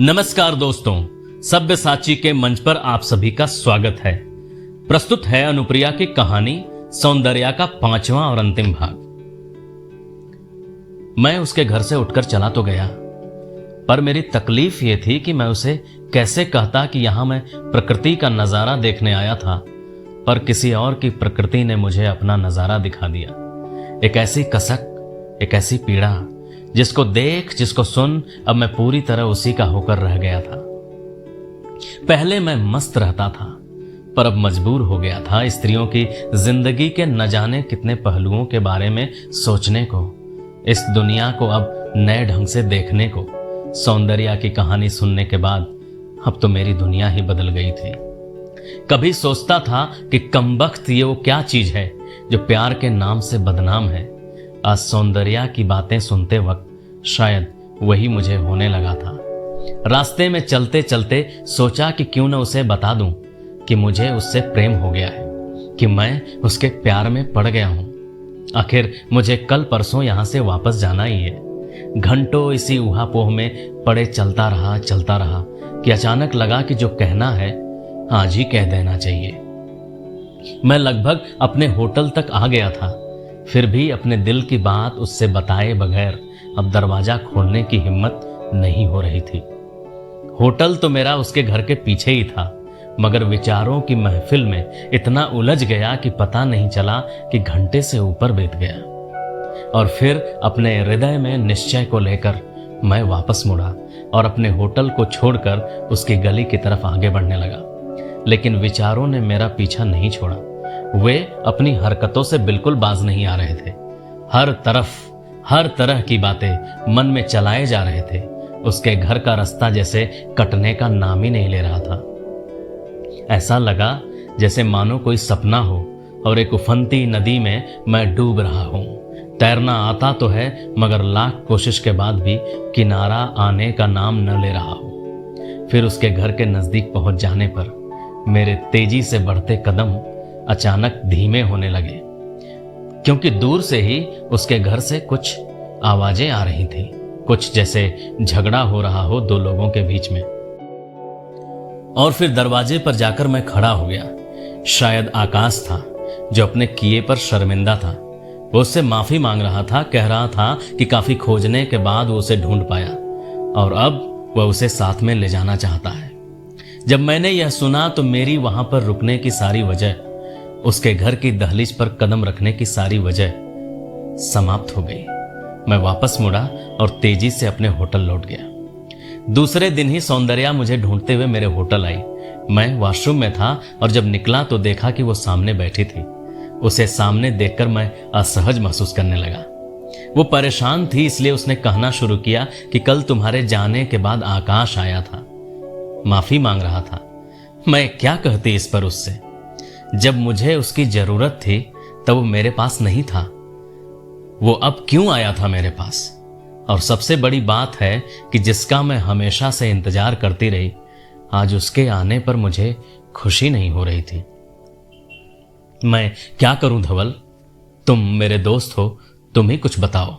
नमस्कार दोस्तों, सब्यसाची के मंच पर आप सभी का स्वागत है। प्रस्तुत है अनुप्रिया की कहानी सौंदर्या का 5वां और अंतिम भाग। मैं उसके घर से उठकर चला तो गया, पर मेरी तकलीफ यह थी कि मैं उसे कैसे कहता कि यहां मैं प्रकृति का नजारा देखने आया था, पर किसी और की प्रकृति ने मुझे अपना नजारा दिखा दिया। एक ऐसी कसक, एक ऐसी पीड़ा, जिसको देख, जिसको सुन अब मैं पूरी तरह उसी का होकर रह गया था। पहले मैं मस्त रहता था, पर अब मजबूर हो गया था स्त्रियों की जिंदगी के न जाने कितने पहलुओं के बारे में सोचने को, इस दुनिया को अब नए ढंग से देखने को। सौंदर्या की कहानी सुनने के बाद अब तो मेरी दुनिया ही बदल गई थी। कभी सोचता था कि कमबख्त ये वो क्या चीज है जो प्यार के नाम से बदनाम है। आज सौंदर्या की बातें सुनते वक्त शायद वही मुझे होने लगा था। रास्ते में चलते चलते सोचा कि क्यों न उसे बता दूं कि मुझे उससे प्रेम हो गया है, कि मैं उसके प्यार में पड़ गया हूं। आखिर मुझे कल परसों यहां से वापस जाना ही है। घंटों इसी ऊहापोह में पड़े चलता रहा कि अचानक लगा कि जो कहना है आज ही कह देना चाहिए। मैं लगभग अपने होटल तक आ गया था, फिर भी अपने दिल की बात उससे बताए बगैर अब दरवाजा खोलने की हिम्मत नहीं हो रही थी। होटल तो मेरा उसके घर के पीछे ही था, मगर विचारों की महफिल में इतना उलझ गया कि पता नहीं चला कि घंटे से ऊपर बीत गया। और फिर अपने हृदय में निश्चय को लेकर मैं वापस मुड़ा और अपने होटल को छोड़कर उसकी गली की तरफ आगे बढ़ने लगा। लेकिन विचारों ने मेरा पीछा नहीं छोड़ा। वे अपनी हरकतों से बिल्कुल बाज नहीं आ रहे थे। हर तरह की बातें मन में चलाए जा रहे थे। उसके घर का रास्ता जैसे कटने का नाम ही नहीं ले रहा था। ऐसा लगा जैसे मानो कोई सपना हो और एक उफनती नदी में मैं डूब रहा हूं। तैरना आता तो है, मगर लाख कोशिश के बाद भी किनारा आने का नाम न ले रहा हो। फिर उसके घर के नजदीक पहुंच जाने पर मेरे तेजी से बढ़ते कदम अचानक धीमे होने लगे, क्योंकि दूर से ही उसके घर से कुछ आवाजें आ रही थी, कुछ जैसे झगड़ा हो रहा हो दो लोगों के बीच में। और फिर दरवाजे पर जाकर मैं खड़ा हो गया। शायद आकाश था जो अपने किए पर शर्मिंदा था। वो उससे माफी मांग रहा था, कह रहा था कि काफी खोजने के बाद वो उसे ढूंढ पाया और अब वह उसे साथ में ले जाना चाहता है। जब मैंने यह सुना तो मेरी वहां पर रुकने की सारी वजह, उसके घर की दहलीज पर कदम रखने की सारी वजह समाप्त हो गई। मैं वापस मुड़ा और तेजी से अपने होटल लौट गया। दूसरे दिन ही सौंदर्या मुझे ढूंढते हुए मेरे होटल आई। मैं वॉशरूम में था और जब निकला तो देखा कि वो सामने बैठी थी। उसे सामने देखकर मैं असहज महसूस करने लगा। वो परेशान थी, इसलिए उसने कहना शुरू किया कि कल तुम्हारे जाने के बाद आकाश आया था, माफी मांग रहा था। मैं क्या कहती इस पर उससे? जब मुझे उसकी जरूरत थी तब वो मेरे पास नहीं था। वो अब क्यों आया था मेरे पास? और सबसे बड़ी बात है कि जिसका मैं हमेशा से इंतजार करती रही, आज उसके आने पर मुझे खुशी नहीं हो रही थी। मैं क्या करूं धवल? तुम मेरे दोस्त हो, तुम ही कुछ बताओ।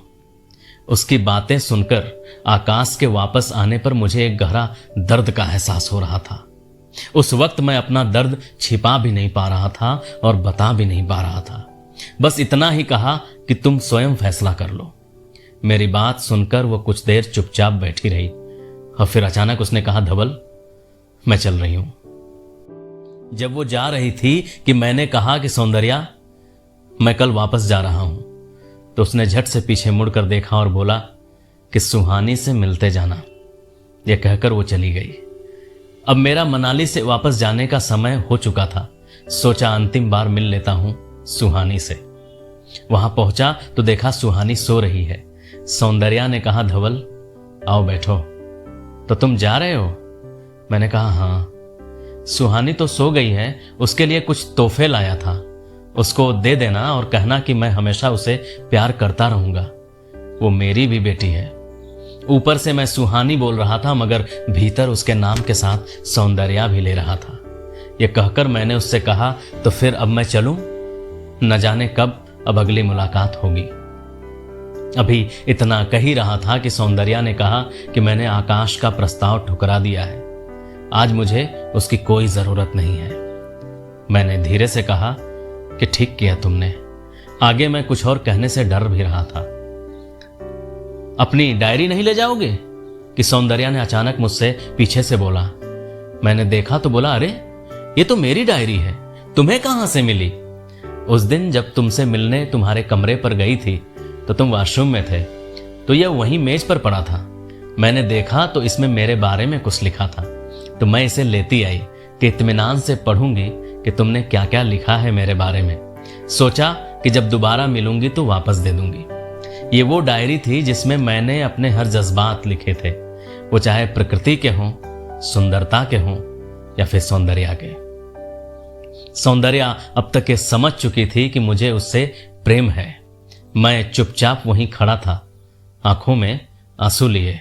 उसकी बातें सुनकर आकाश के वापस आने पर मुझे एक गहरा दर्द का एहसास हो रहा था। उस वक्त मैं अपना दर्द छिपा भी नहीं पा रहा था और बता भी नहीं पा रहा था। बस इतना ही कहा कि तुम स्वयं फैसला कर लो। मेरी बात सुनकर वो कुछ देर चुपचाप बैठी रही और फिर अचानक उसने कहा, धवल मैं चल रही हूं। जब वो जा रही थी कि मैंने कहा कि सौंदर्या मैं कल वापस जा रहा हूं, तो उसने झट से पीछे मुड़कर देखा और बोला कि सुहानी से मिलते जाना। यह कहकर वो चली गई। अब मेरा मनाली से वापस जाने का समय हो चुका था। सोचा अंतिम बार मिल लेता हूं सुहानी से। वहां पहुंचा तो देखा सुहानी सो रही है। सौंदर्या ने कहा, धवल आओ बैठो। तो तुम जा रहे हो? मैंने कहा हाँ। सुहानी तो सो गई है, उसके लिए कुछ तोहफे लाया था, उसको दे देना और कहना कि मैं हमेशा उसे प्यार करता रहूंगा। वो मेरी भी बेटी है। ऊपर से मैं सुहानी बोल रहा था, मगर भीतर उसके नाम के साथ सौंदर्या भी ले रहा था। यह कहकर मैंने उससे कहा, तो फिर अब मैं चलूं? न जाने कब अब अगली मुलाकात होगी। अभी इतना कह ही रहा था कि सौंदर्या ने कहा कि मैंने आकाश का प्रस्ताव ठुकरा दिया है। आज मुझे उसकी कोई जरूरत नहीं है। मैंने धीरे से कहा कि ठीक किया तुमने। आगे मैं कुछ और कहने से डर भी रहा था। अपनी डायरी नहीं ले जाओगे? कि सौंदर्या ने अचानक मुझसे पीछे से बोला। मैंने देखा तो बोला, अरे ये तो मेरी डायरी है, तुम्हें कहां से मिली? उस दिन जब तुमसे मिलने तुम्हारे कमरे पर गई थी तो तुम वॉशरूम में थे, तो यह वहीं मेज पर पड़ा था। मैंने देखा तो इसमें मेरे बारे में कुछ लिखा था, तो मैं इसे लेती आई कि इत्मीनान से पढ़ूंगी कि तुमने क्या क्या लिखा है मेरे बारे में। सोचा कि जब दोबारा मिलूंगी तो वापस दे दूंगी। ये वो डायरी थी जिसमें मैंने अपने हर जज्बात लिखे थे, वो चाहे प्रकृति के हों, सुंदरता के हों या फिर सौंदर्या के। सौंदर्या अब तक ये समझ चुकी थी कि मुझे उससे प्रेम है। मैं चुपचाप वहीं खड़ा था, आंखों में आंसू लिए,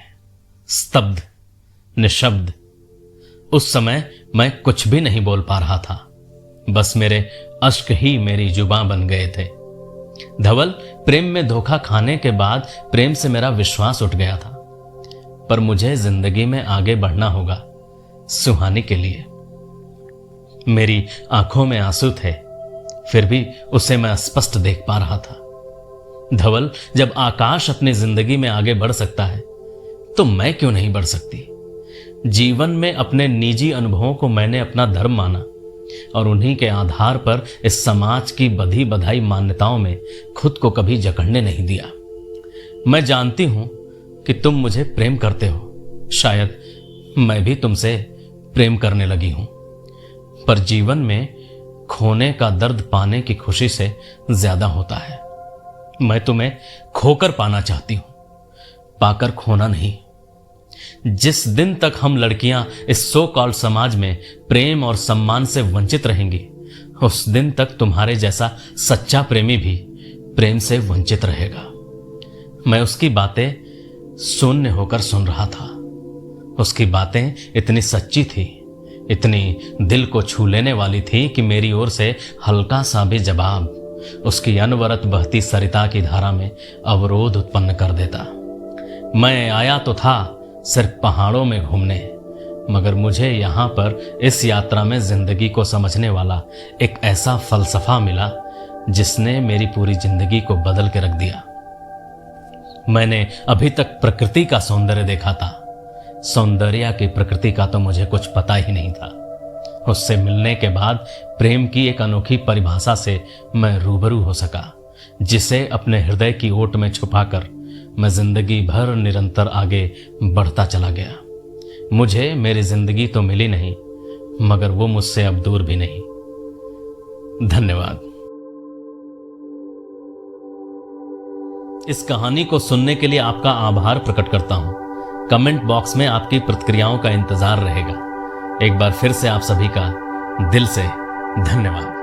स्तब्ध, निशब्द। उस समय मैं कुछ भी नहीं बोल पा रहा था, बस मेरे अश्क ही मेरी जुबां बन गए थे। धवल, प्रेम में धोखा खाने के बाद प्रेम से मेरा विश्वास उठ गया था, पर मुझे जिंदगी में आगे बढ़ना होगा, सुहानी के लिए। मेरी आंखों में आंसू थे, फिर भी उसे मैं स्पष्ट देख पा रहा था। धवल, जब आकाश अपनी जिंदगी में आगे बढ़ सकता है तो मैं क्यों नहीं बढ़ सकती? जीवन में अपने निजी अनुभवों को मैंने अपना धर्म माना और उन्हीं के आधार पर इस समाज की बधी बधाई मान्यताओं में खुद को कभी जकड़ने नहीं दिया। मैं जानती हूं कि तुम मुझे प्रेम करते हो, शायद मैं भी तुमसे प्रेम करने लगी हूं, पर जीवन में खोने का दर्द पाने की खुशी से ज्यादा होता है। मैं तुम्हें खोकर पाना चाहती हूं, पाकर खोना नहीं। जिस दिन तक हम लड़कियां इस सो कॉल्ड समाज में प्रेम और सम्मान से वंचित रहेंगी, उस दिन तक तुम्हारे जैसा सच्चा प्रेमी भी प्रेम से वंचित रहेगा। मैं उसकी बातें शून्य होकर सुन रहा था। उसकी बातें इतनी सच्ची थी, इतनी दिल को छू लेने वाली थी कि मेरी ओर से हल्का सा भी जवाब उसकी अनवरत बहती सरिता की धारा में अवरोध उत्पन्न कर देता। मैं आया तो था सिर्फ पहाड़ों में घूमने, मगर मुझे यहाँ पर इस यात्रा में जिंदगी को समझने वाला एक ऐसा फलसफा मिला जिसने मेरी पूरी जिंदगी को बदल के रख दिया। मैंने अभी तक प्रकृति का सौंदर्य देखा था, सौंदर्य की प्रकृति का तो मुझे कुछ पता ही नहीं था। उससे मिलने के बाद प्रेम की एक अनोखी परिभाषा से मैं रूबरू हो सका, जिसे अपने हृदय की ओट में छुपाकर मैं जिंदगी भर निरंतर आगे बढ़ता चला गया। मुझे मेरी जिंदगी तो मिली नहीं, मगर वो मुझसे अब दूर भी नहीं। धन्यवाद। इस कहानी को सुनने के लिए आपका आभार प्रकट करता हूं। कमेंट बॉक्स में आपकी प्रतिक्रियाओं का इंतजार रहेगा। एक बार फिर से आप सभी का दिल से धन्यवाद।